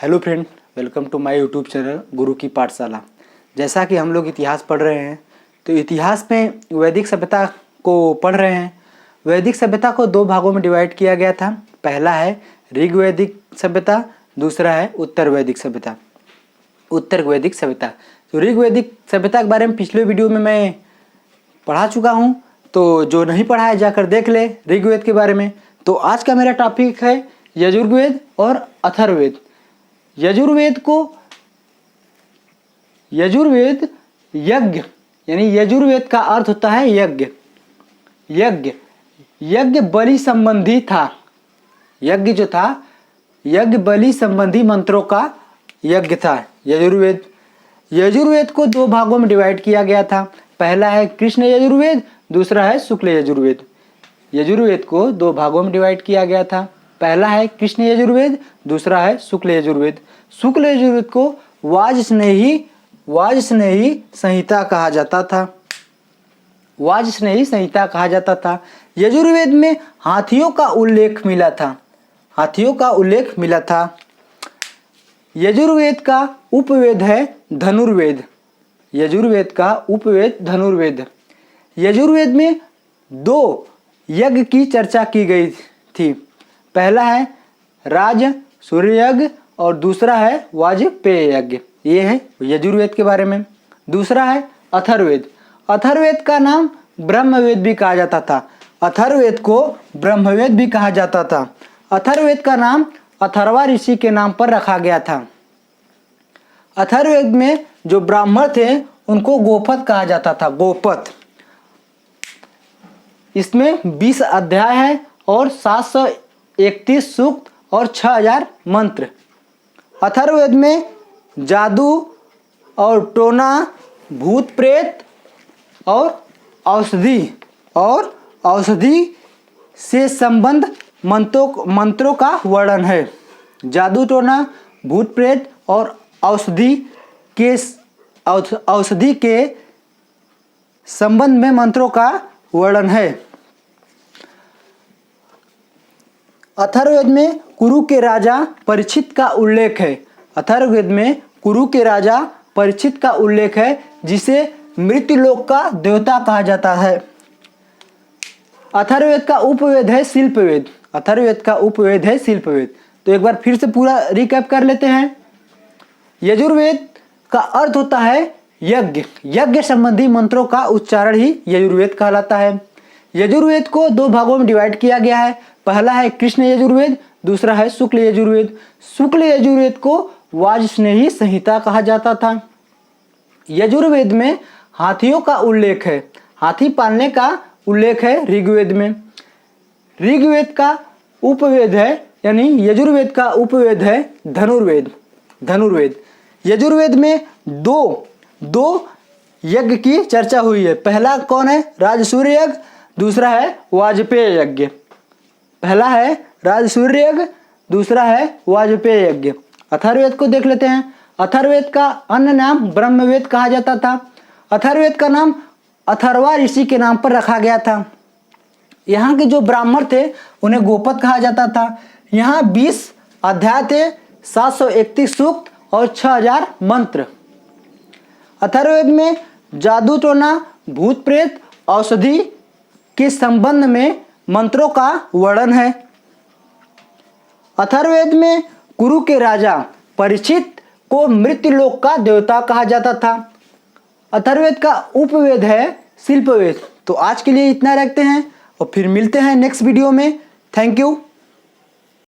Hello friend, welcome to my YouTube channel गुरु की पाठशाला। जैसा कि हम लोग इतिहास पढ़ रहे हैं, तो इतिहास में वैदिक सभ्यता को पढ़ रहे हैं। वैदिक सभ्यता को दो भागों में डिवाइड किया गया था। पहला है ऋग्वैदिक सभ्यता, दूसरा है उत्तर वैदिक सभ्यता। उत्तर वैदिक सभ्यता, तो ऋग्वैदिक सभ्यता के बारे में पिछले वीडियो में मैं पढ़ा चुका हूँ, तो जो नहीं पढ़ा है जाकर देख ले ऋग्वेद के बारे में। तो आज का मेरा टॉपिक है यजुर्वेद और अथर्ववेद। यजुर्वेद यज्ञ, यानी यजुर्वेद का अर्थ होता है यज्ञ। यज्ञ बलि संबंधी था। यज्ञ जो था, यज्ञ बलि संबंधी मंत्रों का यज्ञ था यजुर्वेद को दो भागों में डिवाइड किया गया था। पहला है कृष्ण यजुर्वेद, दूसरा है शुक्ल यजुर्वेद। यजुर्वेद को दो भागों में डिवाइड किया गया था। पहला है कृष्ण यजुर्वेद, दूसरा है शुक्ल यजुर्वेद। शुक्ल यजुर्वेद को वाजस्नेही संहिता कहा जाता था। वाजस्नेही संहिता कहा जाता था। यजुर्वेद में हाथियों का उल्लेख मिला था। यजुर्वेद का उपवेद है धनुर्वेद। यजुर्वेद में दो यज्ञ की चर्चा की गई थी। पहला है राज सूर्य यज्ञ और दूसरा है वाजपेय यज्ञ। ये है यजुर्वेद के बारे में। दूसरा है अथर्ववेद। अथर्ववेद का नाम ब्रह्मवेद भी कहा जाता था। अथर्ववेद को ब्रह्मवेद भी कहा जाता था। अथर्ववेद का नाम अथर्वा ऋषि के नाम पर रखा गया था। अथर्ववेद में जो ब्राह्मण थे उनको गोपथ कहा जाता था। गोपथ। इसमें 20 अध्याय है और 731 सूक्त और 6000 मंत्र। अथर्ववेद में जादू और टोना, भूत प्रेत और औषधि से संबंध मंत्रों का वर्णन है। जादू टोना, भूत प्रेत और औषधि के संबंध में मंत्रों का वर्णन है। अथर्ववेद में कुरु के राजा परीक्षित का उल्लेख है, जिसे मृत्युलोक का देवता कहा जाता है। अथर्ववेद का उपवेद है शिल्पवेद। तो एक बार फिर से पूरा रिकैप कर लेते हैं। यजुर्वेद का अर्थ होता है यज्ञ संबंधी मंत्रों का उच्चारण ही यजुर्वेद कहलाता है। यजुर्वेद को दो भागों में डिवाइड किया गया है। पहला है कृष्ण यजुर्वेद, दूसरा है शुक्ल यजुर्वेद। शुक्ल यजुर्वेद को वाजस्नेही संहिता कहा जाता था। यजुर्वेद में हाथियों का उल्लेख है। हाथी पालने का उल्लेख है ऋग्वेद में। ऋग्वेद का उपवेद है, यानी यजुर्वेद का उपवेद है धनुर्वेद। यजुर्वेद में दो यज्ञ की चर्चा हुई है। पहला कौन है? राजसूर्य यज्ञ, दूसरा है वाजपेय यज्ञ। पहला है राजसूर्य यज्ञ, दूसरा है वाजपेय यज्ञ। अथर्ववेद को देख लेते हैं। अथर्ववेद का अन्य नाम ब्रह्मवेद कहा जाता था। अथर्ववेद का नाम अथर्वा ऋषि के नाम पर रखा गया था। यहाँ के जो ब्राह्मण थे उन्हें गोपथ कहा जाता था। यहाँ 20 अध्याय थे, 731 सूक्त और 6000 मंत्र। अथर्ववेद में जादू टोना, भूत प्रेत, औषधि के संबंध में मंत्रों का वर्णन है। अथर्ववेद में कुरु के राजा परीक्षित को मृत्युलोक का देवता कहा जाता था। अथर्ववेद का उपवेद है शिल्पवेद। तो आज के लिए इतना रखते हैं और फिर मिलते हैं नेक्स्ट वीडियो में। Thank you.